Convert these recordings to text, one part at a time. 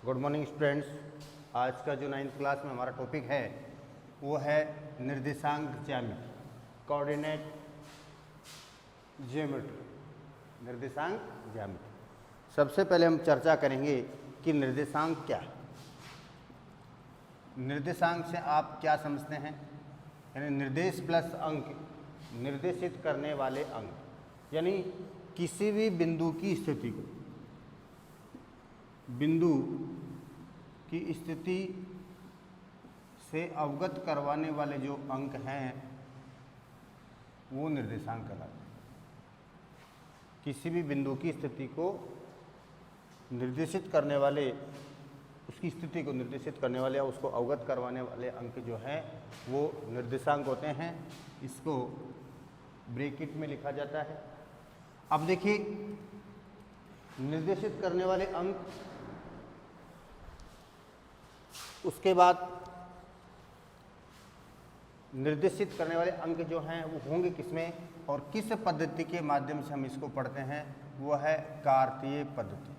Good morning students. आज का जो 9th क्लास में हमारा टॉपिक है वो है निर्देशांक ज्यामिति, कोऑर्डिनेट ज्योमेट्री। निर्देशांक ज्यामिति। सबसे पहले हम चर्चा करेंगे कि निर्देशांक क्या है। निर्देशांक से आप क्या समझते हैं? यानी निर्देश प्लस अंक, निर्देशित करने वाले अंक, यानी किसी भी बिंदु की स्थिति को, बिंदु की स्थिति से अवगत करवाने वाले जो अंक हैं वो निर्देशांक कहलाते हैं। किसी भी बिंदु की स्थिति को निर्देशित करने वाले, उसकी स्थिति को निर्देशित करने वाले या उसको अवगत करवाने वाले अंक जो हैं वो निर्देशांक होते हैं। इसको ब्रैकेट में लिखा जाता है। अब देखिए, निर्देशित करने वाले अंक, उसके बाद निर्देशित करने वाले अंक जो हैं वो होंगे किसमें और किस पद्धति के माध्यम से हम इसको पढ़ते हैं, वो है कार्तीय पद्धति।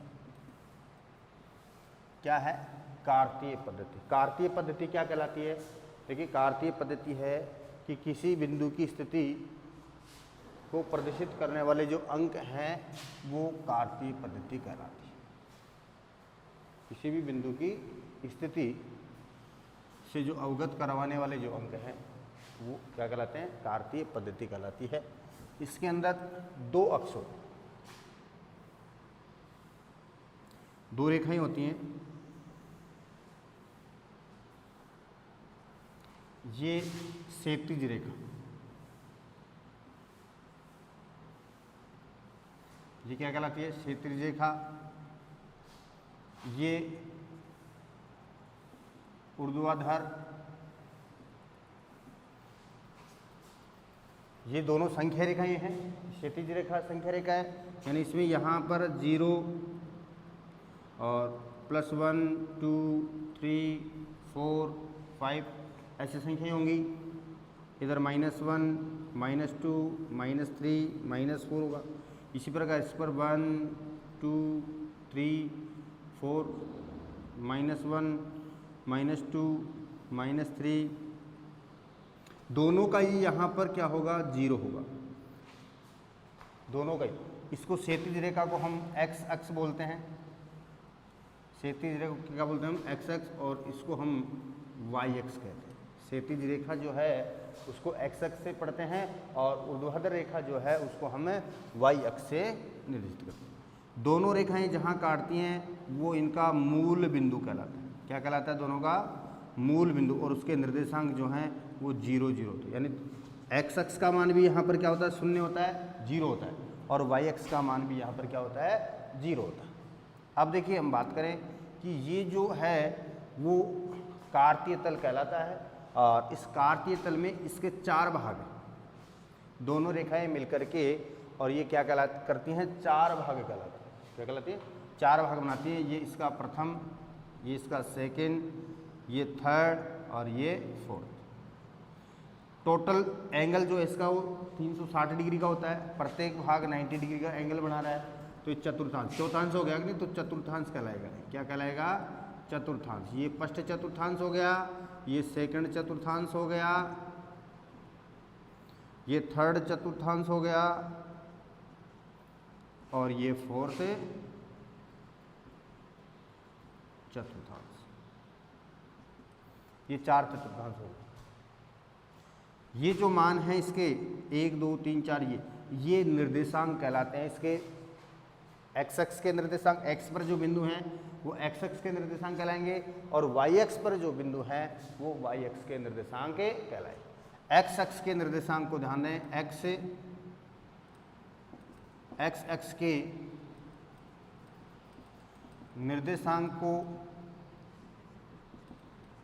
क्या है? कार्तीय पद्धति। कार्तीय पद्धति क्या कहलाती है? देखिए, कार्तीय पद्धति है कि किसी बिंदु की स्थिति को प्रदर्शित करने वाले जो अंक हैं वो कार्तीय पद्धति कहलाती है। किसी भी बिंदु की स्थिति से जो अवगत करवाने वाले जो अंक हैं वो क्या कहलाते हैं? कार्तीय पद्धति कहलाती है। इसके अंदर दो अक्ष होते हैं, दो रेखाएं होती हैं। ये क्षैतिज रेखा, ये क्या कहलाती है? क्षैतिज रेखा। ये ऊर्ध्वाधर, ये दोनों संख्या रेखाएं हैं। क्षैतिज रेखा संख्या रेखा है, यानी इसमें यहाँ पर 0 और +1 2 3 4 5 ऐसी संख्याएं होंगी। इधर -1 -2 -3 -4 होगा। इसी प्रकार इस पर 1 2 3 4 -1 -2 -3, दोनों का ही यहाँ पर क्या होगा? 0 होगा, दोनों का ही। इसको क्षैतिज रेखा को हम x अक्ष बोलते हैं। क्षैतिज रेखा को क्या बोलते हैं हम? x अक्ष, और इसको हम y अक्ष कहते हैं। क्षैतिज रेखा जो है उसको x अक्ष से पढ़ते हैं और ऊर्ध्वाधर रेखा जो है उसको हम y अक्ष से निर्दिष्ट करते हैं। दोनों रेखाएं जहाँ काटती हैं वो इनका मूल बिंदु कहलाता है। क्या कहलाता है? दोनों का मूल बिंदु। और उसके निर्देशांक जो हैं वो 0 0 होते हैं। यानी x अक्ष का मान भी यहाँ पर क्या होता है? 0 होता है, 0 होता है, और y अक्ष का मान भी यहाँ पर क्या होता है? 0 होता है। अब देखिए, हम बात करें कि ये जो है वो कार्तीय तल कहलाता है, और इस कार्तीय तल में इसके 4 भाग हैं। दोनों रेखाएं मिलकर के, और ये क्या करती हैं? 4 भाग कहलाती हैं। क्या कहलाती है? 4 भाग बनाती हैं। ये इसका प्रथम, ये इसका सेकंड, ये थर्ड और ये फोर्थ। टोटल एंगल जो है इसका वो 360 डिग्री का होता है। प्रत्येक भाग 90 डिग्री का एंगल बना रहा है। तो ये चतुर्थांश, चौथांश हो गया कि नहीं? तो चतुर्थांश कहलाएगा। क्या कहलाएगा? चतुर्थांश। ये फर्स्ट चतुर्थांश हो गया, ये सेकंड चतुर्थांश हो गया, ये थर्ड चतुर्थांश हो गया, और ये फोर्थ चतुर्थांश। ये 4 चतुर्थांश हो गए। ये जो मान है इसके 1 2 3 4, ये निर्देशांक कहलाते हैं। इसके x अक्ष के निर्देशांक, x पर जो बिंदु हैं वो x अक्ष के निर्देशांक कहलाएंगे, और y अक्ष पर जो बिंदु हैं वो y अक्ष के निर्देशांक कहलाएंगे। x अक्ष के निर्देशांक को ध्यान दें। x अक्ष के निर्देशांक को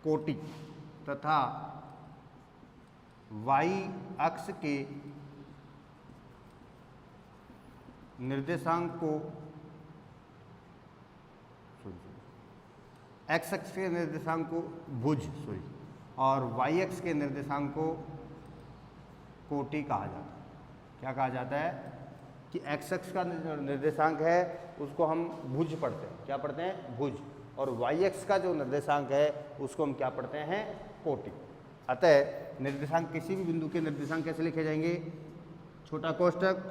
कोटि तथा y अक्ष के निर्देशांक को, x अक्ष के निर्देशांक को भुज, और y अक्ष के निर्देशांक को कोटि कहा जाता है। क्या कहा जाता है? कि x अक्ष का निर्देशांक है उसको हम भुज पढ़ते हैं। क्या पढ़ते हैं? भुज। और वाई एक्स का जो निर्देशांक है उसको हम क्या पढ़ते हैं, कोटि। अतः निर्देशांक, किसी भी बिंदु के निर्देशांक कैसे लिखे जाएंगे, छोटा कोष्टक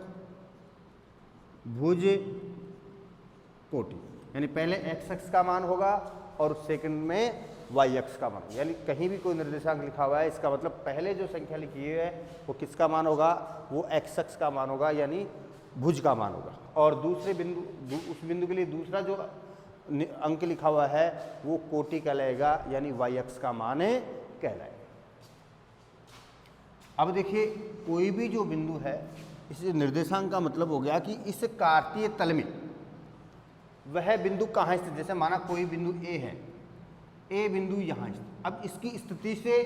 भुज कोटि, यानी पहले एक्स एक्स का मान होगा और सेकंड में वाई एक्स का मान। यानी कहीं भी कोई निर्देशांक लिखा हुआ है, इसका मतलब पहले जो संख्या लिखी है वो किसका मान होगा, वो एक्स एक्स का मान होगा, यानी भुज का मान होगा। और दूसरे बिंदु, उस बिंदु के लिए दूसरा जो अंक लिखा हुआ है वो कोटि कहलाएगा, यानी वाई एक्स का मान कहलाएगा। अब देखिए, कोई भी जो बिंदु है, इस निर्देशांक का मतलब हो गया कि इस कार्तीय तल में वह बिंदु कहाँ स्थित। जैसे माना कोई बिंदु ए है, ए बिंदु यहाँ स्थित। अब इसकी स्थिति से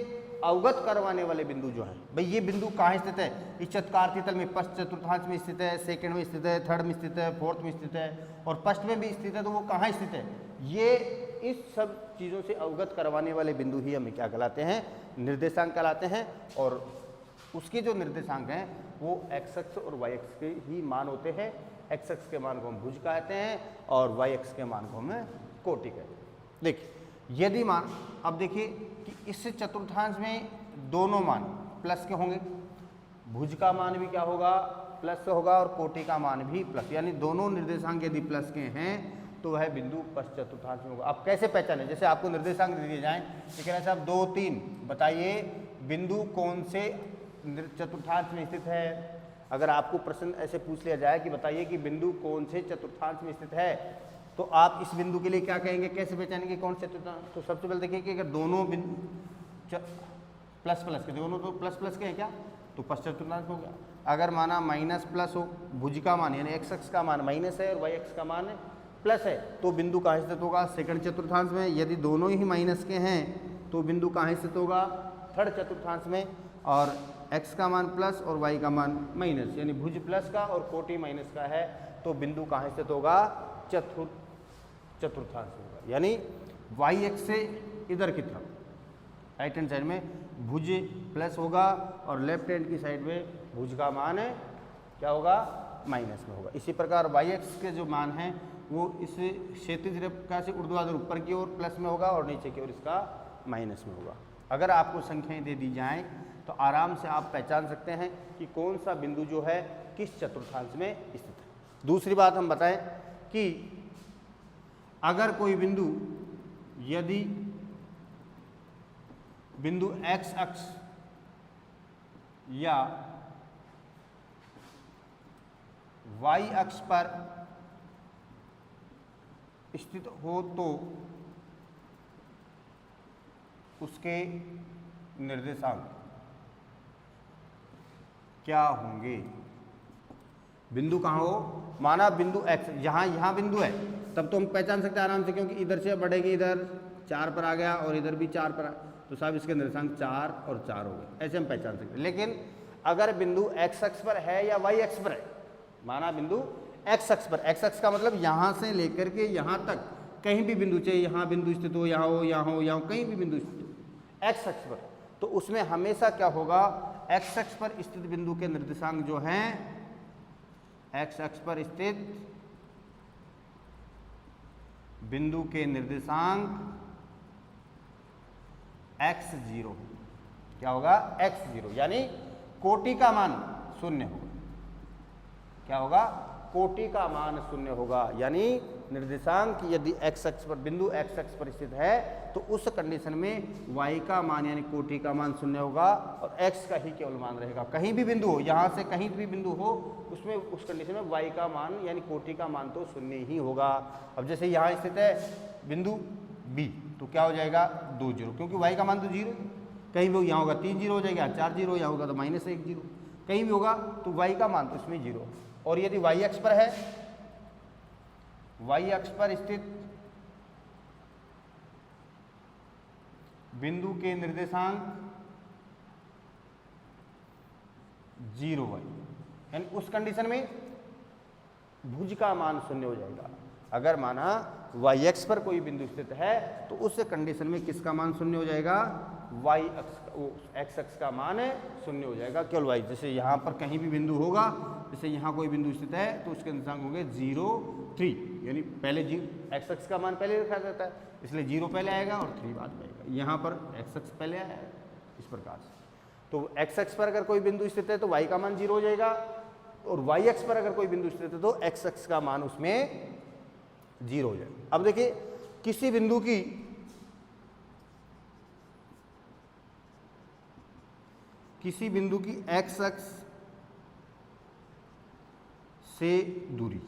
अवगत करवाने वाले बिंदु जो है, भाई ये बिंदु कहाँ स्थित है, इस कार्तीय तल में फर्स्ट चतुर्थांश में स्थित है, सेकंड में स्थित है, थर्ड में स्थित है, फोर्थ में स्थित है और फर्स्ट में भी स्थित है, तो वो कहाँ स्थित है, ये इस सब चीज़ों से अवगत करवाने वाले बिंदु ही हमें क्या कहलाते हैं, निर्देशांक कहलाते हैं। और उसके जो निर्देशांक हैं वो एक्स एक्स और वाई एक्स के ही मान होते हैं। एक्स एक्स के मान को हम भुज कहते हैं और वाई एक्स के मान को हम कोटि कहते हैं। देखिए, यदि मान, अब देखिए कि इस चतुर्थांश में दोनों मान प्लस के होंगे, भुज का मान भी क्या होगा, प्लस होगा और कोटि का मान भी प्लस, यानी दोनों निर्देशांक यदि प्लस के हैं तो वह बिंदु फर्स्ट चतुर्थांश में होगा। अब कैसे पहचाने, जैसे आपको निर्देशांक दे दिए जाएं, तो कह रहे हैं साहब 2 3 बताइए बिंदु कौन से चतुर्थांश में स्थित है। अगर आपको प्रश्न ऐसे पूछ लिया जाए कि बताइए कि बिंदु कौन से चतुर्थांश में स्थित है, तो आप इस बिंदु के लिए क्या कहेंगे, कैसे पहचानेंगे कौन से चतुर्थांश। तो सबसे पहले देखिए कि अगर दोनों बिंदु प्लस प्लस के, दोनों तो प्लस प्लस के हैं क्या, तो फर्स्ट चतुर्थांश हो गया। अगर माना माइनस प्लस हो, भुज का मान यानी एक्स एक्स का मान माइनस है और वाई एक्स का मान प्लस है, तो बिंदु कहाँ स्थित होगा, सेकंड चतुर्थांश में। यदि दोनों ही माइनस के हैं तो बिंदु कहाँ स्थित होगा, थर्ड चतुर्थांश में। और x का मान प्लस और y का मान माइनस, यानी भुज प्लस का और कोटि माइनस का है, तो बिंदु कहाँ स्थित होगा, चतुर्थांश होगा। यानी वाई एक्स से इधर की तरफ राइट हैंड साइड में भुज प्लस होगा और लेफ्ट हैंड की साइड में भुज का मान है क्या होगा, माइनस में होगा। इसी प्रकार वाई एक्स के जो मान हैं वो इस क्षैतिज रेखा से ऊर्ध्वाधर ऊपर की ओर प्लस में होगा और नीचे की ओर इसका माइनस में होगा। अगर आपको संख्याएं दे दी जाएं तो आराम से आप पहचान सकते हैं कि कौन सा बिंदु जो है किस चतुर्थांश में स्थित है। दूसरी बात हम बताएं कि अगर कोई बिंदु, यदि बिंदु एक्स अक्ष या वाई अक्ष पर स्थित हो तो उसके निर्देशांक क्या होंगे। बिंदु कहाँ हो, माना बिंदु x, यहाँ बिंदु है, तब तो हम पहचान सकते हैं आराम से, क्योंकि इधर से बढ़ेगी, इधर 4 पर आ गया और इधर भी 4 पर आ, तो साहब इसके निर्देशांक 4 और 4 हो गए, ऐसे हम पहचान सकते हैं। लेकिन अगर बिंदु x अक्ष पर है या y अक्ष पर है, माना बिंदु x अक्ष पर, x अक्ष का मतलब यहाँ से लेकर के यहाँ तक कहीं भी बिंदु, चाहे यहाँ बिंदु स्थित हो, यहाँ हो, यहाँ हो, यहाँ कहीं भी बिंदु स्थित हो x अक्ष पर, तो उसमें हमेशा क्या होगा, x अक्ष पर स्थित बिंदु के निर्देशांक जो हैं, x अक्ष पर स्थित बिंदु के निर्देशांक x0, क्या होगा, x0, यानी कोटि का मान 0 होगा। क्या होगा, कोटि का मान 0 होगा। यानी निर्देशांक यदि x अक्ष पर, बिंदु x अक्ष पर स्थित है तो उस कंडीशन में y का मान यानी कोटि का मान 0 होगा और x का ही केवल मान रहेगा। कहीं भी बिंदु हो, यहाँ से कहीं भी बिंदु हो, उसमें उस कंडीशन में y का मान यानी कोटि का मान तो 0 ही होगा। अब जैसे यहाँ स्थित है बिंदु b, तो क्या हो जाएगा, 2 0, क्योंकि y का मान तो 0, कहीं भी यहाँ होगा 3 0 हो जाएगा, 4 0 यहाँ होगा तो -1 0, कहीं भी होगा तो y का मान तो इसमें 0। और यदि y अक्ष पर है, y अक्ष पर स्थित बिंदु के निर्देशांक 0y, यानी उस कंडीशन में भुज का मान 0 हो जाएगा। अगर माना y अक्ष पर कोई बिंदु स्थित है तो उस कंडीशन में किसका मान 0 हो जाएगा, y अक्ष, x अक्ष का मान 0 हो जाएगा केवल y। जैसे यहाँ पर कहीं भी बिंदु होगा, जैसे यहाँ कोई बिंदु स्थित है तो उसके निर्देशांक होंगे 0 3, यानी पहले एक्स एक्स का मान पहले रखा जाता है, इसलिए 0 पहले आएगा और 3 बाद में आएगा। यहाँ पर एक्स एक्स पहले आया है इस प्रकार से। तो एक्स एक्स पर अगर कोई बिंदु स्थित है तो वाई का मान 0 हो जाएगा, और वाई एक्स पर अगर कोई बिंदु स्थित है तो एक्स एक्स का मान उसमें 0 हो जाएगा। अब देखिए किसी बिंदु की एक्स एक्स से दूरी,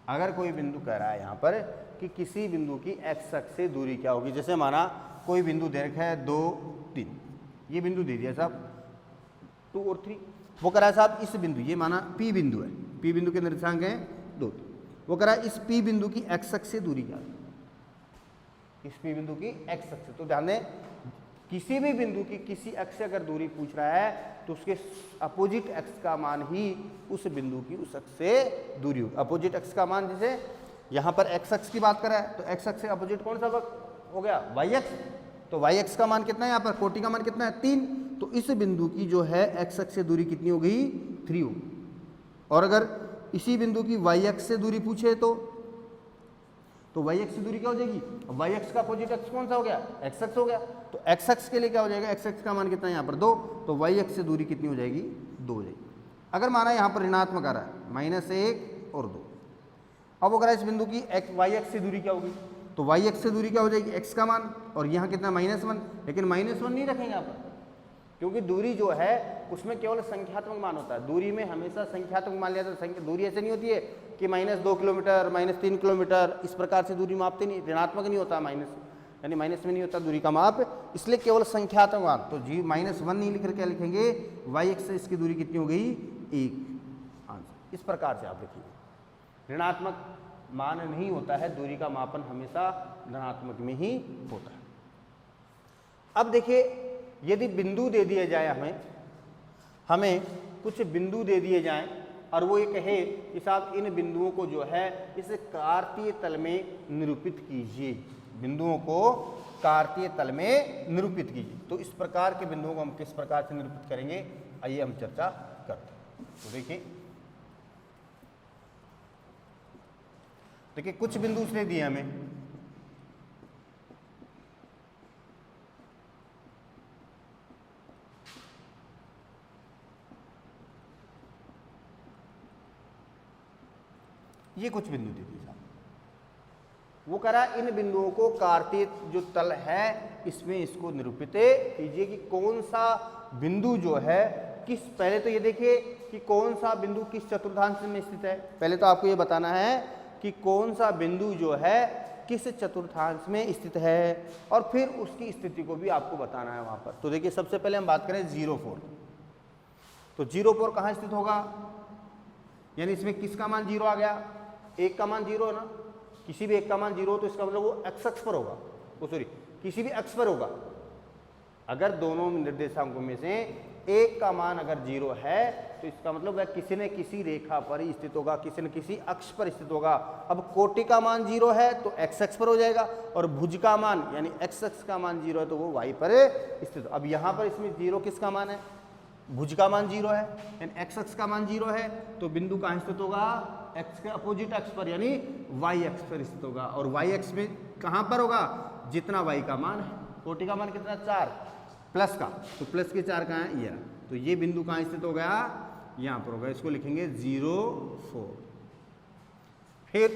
अगर कोई बिंदु कह रहा है यहाँ पर कि किसी बिंदु की एक्स एक्स से दूरी क्या होगी, जैसे माना कोई बिंदु दे रखा है 2 3, ये बिंदु दे दिया साहब 2 और 3, वो कह रहा है साहब इस बिंदु, ये माना P बिंदु है, P बिंदु के निर्देशांक हैं 2, वो कह रहा है इस P बिंदु की एक्स एक्स से दूरी क्या है, इस P बिंदु की एक्स एक्स से। तो ध्यान दें किसी भी बिंदु की किसी एक्स से अगर दूरी पूछ रहा है तो उसके अपोजिट एक्स का मान ही उस बिंदु की उस एक्स से दूरी होगी। अपोजिट एक्स का मान, जैसे यहाँ पर एक्स एक्स की बात करा है तो एक्स एक्स से अपोजिट कौन सा हो गया, वाई एक्स, तो वाई एक्स का मान कितना है, यहाँ पर कोटि का मान कितना है 3, तो इस बिंदु की जो है एक्स एक्स से दूरी कितनी हो गई 3 होगी। और अगर इसी बिंदु की वाई एक्स से दूरी पूछे तो वाई एक्स की दूरी क्या हो जाएगी, वाई एक्स का अपोजिट एक्स कौन सा हो गया, एक्स एक्स हो गया, तो एक्स एक्स के लिए क्या हो जाएगा, एक्स एक्स का मान कितना है यहाँ पर 2, तो वाई एक्स से दूरी कितनी हो जाएगी 2 हो जाएगी। अगर माना यहाँ पर ऋणात्मक आ रहा है -1 और 2, अब अगर इस बिंदु की वाई एक्स से दूरी क्या होगी, तो वाई एक्स से दूरी क्या हो जाएगी एक्स का मान, और यहाँ कितना -1, लेकिन -1 नहीं रखेंगे यहाँ पर, क्योंकि दूरी जो है उसमें केवल संख्यात्मक मान होता है, दूरी में हमेशा संख्यात्मक मान लिया जाता है। दूरी ऐसे नहीं होती है कि -2 किलोमीटर -3 किलोमीटर इस प्रकार से दूरी मापते नहीं, ऋणात्मक नहीं होता माइनस, यानी माइनस में नहीं होता दूरी का माप, इसलिए केवल संख्यात्मक मान। तो -1 नहीं लिख कर क्या लिखेंगे, वाई एक्स से इसकी दूरी कितनी हो गई 1, आंसर इस प्रकार से आप लिखिए। ऋणात्मक मान नहीं होता है, दूरी का मापन हमेशा धनात्मक में ही होता है। अब देखिए यदि बिंदु दे दिए जाए, हमें कुछ बिंदु दे दिए जाएं और वो ये कहे कि साहब इन बिंदुओं को जो है इस कार्तीय तल में निरूपित कीजिए, बिंदुओं को कार्तीय तल में निरूपित कीजिए, तो इस प्रकार के बिंदुओं को हम किस प्रकार से निरूपित करेंगे, आइए हम चर्चा करते हैं। तो देखिए कुछ बिंदु उसने दिए हमें, ये कुछ बिंदु दे दिए साहब, वो कह रहा है इन बिंदुओं को कार्तीय जो तल है इसमें इसको निरूपित कीजिए कि कौन सा बिंदु जो है किस, पहले तो ये देखिए कि कौन सा बिंदु किस चतुर्थांश में स्थित है, पहले तो आपको ये बताना है कि कौन सा बिंदु जो है किस चतुर्थांश में स्थित है, और फिर उसकी स्थिति को भी आपको बताना है वहां पर। तो देखिए सबसे पहले हम बात करें 0,4, तो 0,4 कहाँ स्थित होगा, यानी इसमें किसका मान 0 आ गया, एक का मान 0 है ना, किसी भी एक का मान 0 हो तो इसका मतलब वो एक्स अक्ष पर होगा, वो सॉरी किसी भी अक्ष पर होगा। अगर दोनों निर्देशांकों में से एक का मान अगर 0 है तो इसका मतलब वह किसी न किसी रेखा पर ही स्थित होगा, किसी न किसी अक्ष पर स्थित होगा। अब कोटि का मान 0 है तो एक्स अक्ष पर हो जाएगा, और भुज का मान यानी एक्स अक्ष का मान 0 है तो वो वाई पर स्थित। अब यहाँ पर इसमें 0 किसका मान है, भुज का मान 0 है, यानी एक्स अक्ष का मान 0 है, तो बिंदु कहाँ स्थित होगा, एक्स के अपोजिट अक्ष पर यानी वाई अक्ष पर स्थित होगा, और वाई अक्ष में कहाँ पर होगा, जितना वाई का मान है, कोटि का मान कितना 4 प्लस का, तो प्लस के 4 कहाँ है, यह, तो ये बिंदु कहाँ स्थित हो गया, यहाँ पर होगा, इसको लिखेंगे 0,4। फिर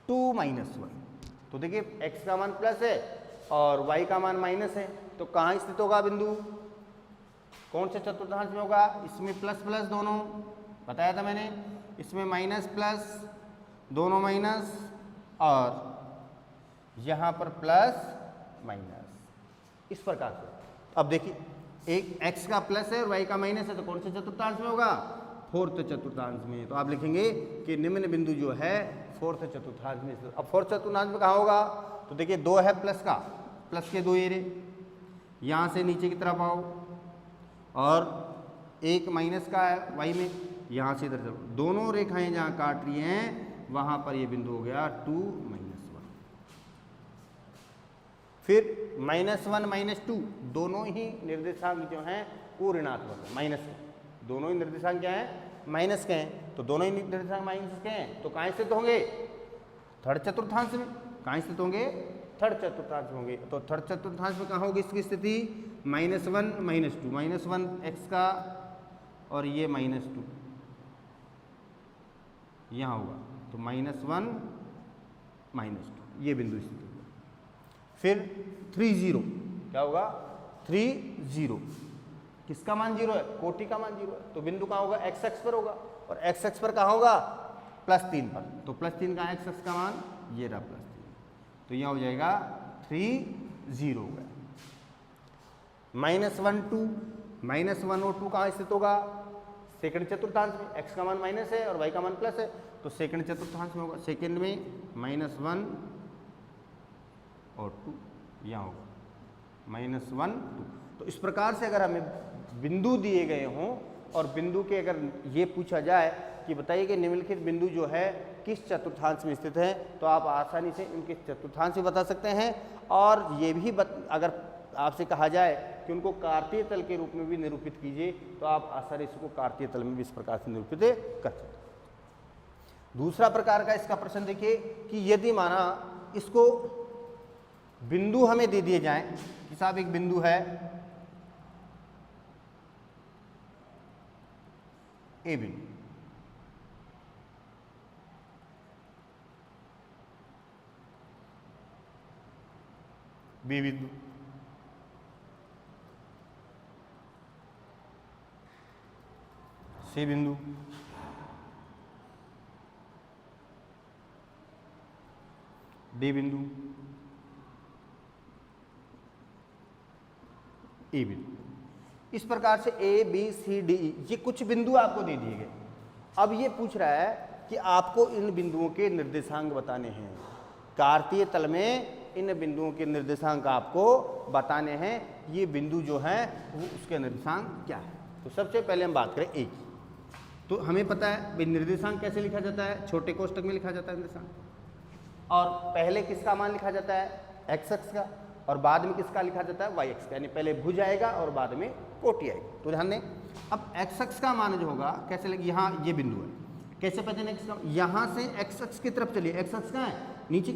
2 - 1, तो देखिए एक्स का मान प्लस है और वाई का मान माइनस है, तो कहाँ स्थित होगा बिंदु, कौन से चतुर्थांश में होगा, इसमें प्लस प्लस दोनों बताया था मैंने, इसमें माइनस प्लस दोनों माइनस, और यहाँ पर प्लस माइनस, इस प्रकार से। अब देखिए एक x का प्लस है और y का माइनस है, तो कौन से चतुर्थांश में होगा, 4th चतुर्थांश में। तो आप लिखेंगे कि निम्न बिंदु जो है 4th चतुर्थांश में। अब 4th चतुर्थांश में कहाँ होगा, तो देखिए 2 है प्लस का, प्लस के 2 एरे यहाँ से नीचे की तरफ आओ, और एक माइनस का है y में, यहाँ से इधर चलो, दोनों रेखाएं जहाँ काट रही हैं वहाँ पर ये बिंदु हो गया 2 - 1। फिर -1 - 2 दोनों ही निर्देशांक जो हैं वो ऋणात्मक है, माइनस है, दोनों ही निर्देशांक क्या हैं माइनस के हैं, तो दोनों ही निर्देशांक माइनस के हैं, तो कहाँ स्थित होंगे? थर्ड चतुर्थांश में। कहाँ स्थित होंगे? थर्ड चतुर्थांश होंगे। तो थर्ड चतुर्थांश में कहाँ होगी इसकी स्थिति? -1 -2, -1 x का और ये -2 यहाँ होगा, तो -1 -2 ये बिंदु स्थित होगा। फिर 3 0 क्या होगा? 3 0 किसका मान 0 है? कोटि का मान 0 है, तो बिंदु कहाँ होगा? x अक्ष पर होगा, और x अक्ष पर कहाँ होगा? +3 पर, तो +3 का x अक्ष का मान ये रहा +3, तो यहाँ हो जाएगा 3 0 हो गया। -1 2 -1 और 2 कहाँ स्थित होगा? सेकंड चतुर्थांश में। x का मान माइनस है और y का मान प्लस है, तो सेकंड चतुर्थांश में होगा। सेकंड में -1 और 2 यहाँ होगा, -1 2। तो इस प्रकार से अगर हमें बिंदु दिए गए हों और बिंदु के अगर ये पूछा जाए कि बताइए कि निम्नलिखित बिंदु जो है किस चतुर्थांश में स्थित है, तो आप आसानी से इनके चतुर्थांश भी बता सकते हैं। और ये भी अगर आपसे कहा जाए कि उनको कार्तीय तल के रूप में भी निरूपित कीजिए, तो आप आसानी से इसको कार्तीय तल में भी इस प्रकार से निरूपित कर सकते हैं। दूसरा प्रकार का इसका प्रश्न देखिए कि यदि माना इसको बिंदु हमें दे दिए जाएं कि साहब एक बिंदु है ए बिंदु, बी बिंदु, सी बिंदु, डी बिंदु, ई बिंदु। इस प्रकार से ए बी सी डी ये कुछ बिंदु आपको दे दिए गए। अब ये पूछ रहा है कि आपको इन बिंदुओं के निर्देशांक बताने हैं। कार्तीय तल में इन बिंदुओं के निर्देशांक आपको बताने हैं। ये बिंदु जो है वो उसके निर्देशांक क्या है? तो सबसे पहले हम बात करें ए की। तो हमें पता है भाई निर्देशांक कैसे लिखा जाता है? छोटे कोष्टक में लिखा जाता है निर्देशांक, और पहले किसका मान लिखा जाता है? x अक्ष का, और बाद में किसका लिखा जाता है? y अक्ष का, यानी पहले भुज आएगा और बाद में कोटि आएगी। तो ध्यान दें, अब x अक्ष का मान जो होगा कैसे लगे? यहाँ ये बिंदु है, कैसे पहचाने x का? यहाँ से x अक्ष की तरफ चलिए। x अक्ष कहाँ है? नीचे,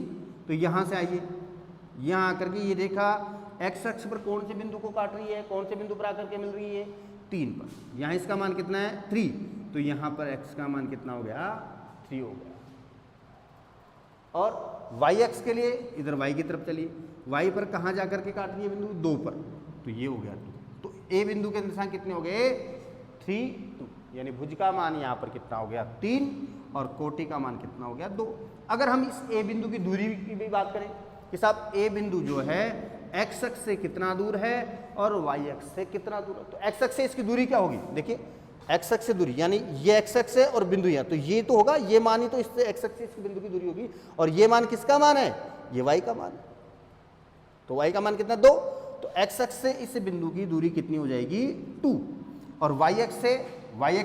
तो यहाँ से आइए, यहाँ आकर के ये रेखा x अक्ष पर कौन से बिंदु को काट रही है? कौन से बिंदु पर आकर के मिल रही है? 3 पर। यहाँ इसका मान कितना है? 3, तो यहाँ पर x का मान कितना हो गया? 3 हो गया। और y अक्ष के लिए इधर y की तरफ चलिए, y पर कहाँ जाकर के काट रही है बिंदु? 2 पर, तो ये हो गया 2। तो a बिंदु के निर्देशांक कितने हो गए? 3 2, यानी भुज का मान यहाँ पर कितना हो गया? 3, और कोटि का मान कितना हो गया? 2। अगर हम इस a बिंदु की दूरी की भी बात करें कि साहब a बिंदु जो है x अक्ष से कितना दूर है और y अक्ष से कितना दूर है, तो x अक्ष से इसकी दूरी क्या होगी? देखिए x अक्ष से दूरी, यानी ये x अक्ष है और बिंदु यहाँ, तो ये तो होगा ये मान ही तो इससे x अक्ष से इसकी बिंदु की दूरी होगी, और ये मान किसका मान है? ये y का मान है, तो y का मान कितना? 2। तो x अक्ष से इस बिंदु की दूरी कितनी हो जाएगी? 2, और y अक्ष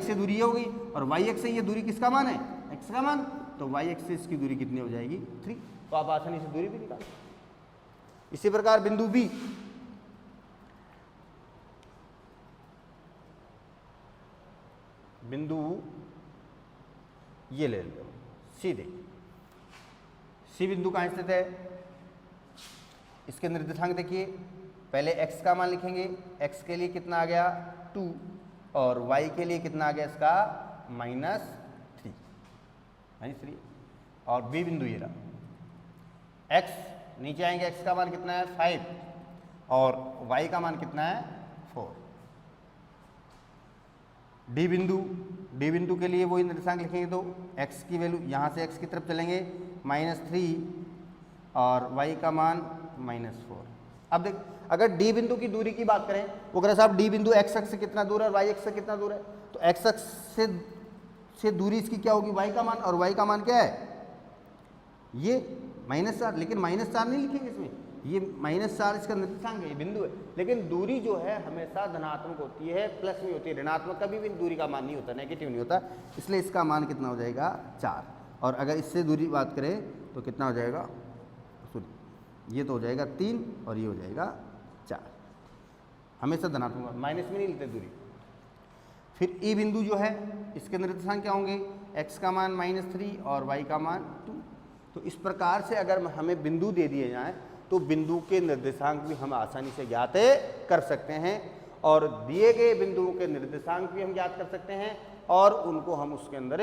से दूरी ये होगी, और y अक्ष से ये दूरी किसका मान है? x का मान, तो y अक्ष से इसकी दूरी कितनी हो जाएगी? 3। तो आप आसानी से दूरी भी निकाल। इसी प्रकार बिंदु B, बिंदु ये ले लो सीधे, सी बिंदु कहाँ स्थित है? इसके निर्देशांक देखिए, पहले x का मान लिखेंगे, x के लिए कितना आ गया? 2, और y के लिए कितना आ गया इसका? -3, और b बिंदु ये रहा। x नीचे आएंगे, x का मान कितना है? 5, और y का मान कितना है? 4। डी बिंदु के लिए वही निर्देशांक लिखेंगे, तो x की वैल्यू यहाँ से x की तरफ चलेंगे -3, और y का मान -4। अब देख, अगर डी बिंदु की दूरी की बात करें, वो कह रहे साहब डी बिंदु x अक्ष से कितना दूर है और y अक्ष से कितना दूर है, तो x अक्ष से दूरी इसकी क्या होगी? y का मान, और y का मान क्या है? ये -4, लेकिन -4 नहीं लिखेंगे इसमें, ये -4 इसका निर्देशांक है, ये बिंदु है, लेकिन दूरी जो है हमेशा धनात्मक होती है, प्लस में होती है, ऋणात्मक कभी भी दूरी का मान नहीं होता, नेगेटिव नहीं होता, इसलिए इसका मान कितना हो जाएगा? 4। और अगर इससे दूरी बात करें तो कितना हो जाएगा? ये तो हो जाएगा 3, और ये हो जाएगा 4। हमेशा धनात्मक, माइनस में नहीं लेते दूरी। फिर ई बिंदु जो है इसके निर्देशांक क्या होंगे, x का मान -3 और y का मान 2। तो इस प्रकार से अगर हमें बिंदु दे दिए जाएं तो बिंदु के निर्देशांक भी हम आसानी से ज्ञात कर सकते हैं और दिए गए बिंदुओं के निर्देशांक भी हम ज्ञात कर सकते हैं और उनको हम उसके अंदर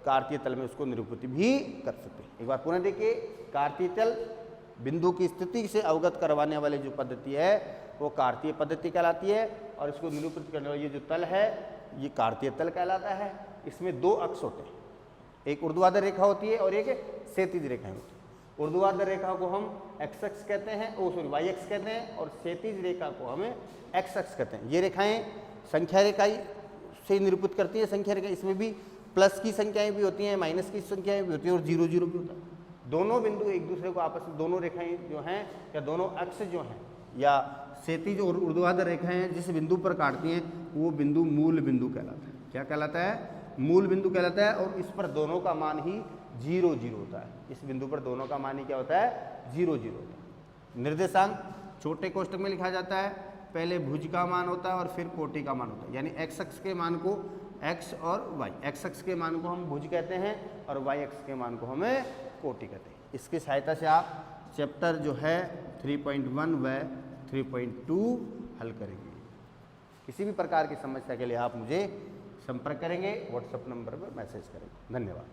कार्तीय तल में उसको निरूपित भी कर सकते हैं। एक बार पुनः देखिए, कार्तीय तल बिंदु की स्थिति से अवगत करवाने वाली जो पद्धति है वो कार्तीय पद्धति कहलाती है और इसको निरूपित करने वाला ये जो तल है ये कार्तीय तल कहलाता है। इसमें दो अक्ष होते हैं, एक ऊर्ध्वाधर रेखा होती है और एक क्षैतिज रेखाएं होती है। ऊर्ध्वाधर रेखा को हम x अक्ष कहते हैं, y अक्ष कहते हैं और क्षैतिज रेखा को हमें x अक्ष कहते हैं। ये रेखाएं संख्या रेखा से निरूपित करती है। संख्या रेखा इसमें भी प्लस की संख्याएं भी होती हैं, माइनस की संख्याएं भी होती हैं और 0 0 भी होता है। दोनों बिंदु एक दूसरे को आपस में, दोनों रेखाएं जो हैं या दोनों अक्ष जो हैं या क्षैतिज और ऊर्ध्वाधर रेखाएं जिस बिंदु पर काटती हैं वो बिंदु मूल बिंदु कहलाता है। क्या कहलाता है, मूल बिंदु कहलाता है और इस पर दोनों का मान ही 0 0 होता है। इस बिंदु पर दोनों का मान ही क्या होता है, 0 0 होता है। निर्देशांक छोटे कोष्टक में लिखा जाता है, पहले भुज का मान होता है और फिर कोटि का मान होता है। यानी x अक्ष के मान को x और y, x अक्ष के मान को हम भुज कहते हैं और y अक्ष के मान को हमें कोटि कहते हैं। इसकी सहायता से आप चैप्टर जो है 3.1 व 3.2 हल करेंगे। किसी भी प्रकार की समस्या के लिए आप मुझे संपर्क करेंगे, व्हाट्सएप नंबर पर मैसेज करेंगे। धन्यवाद।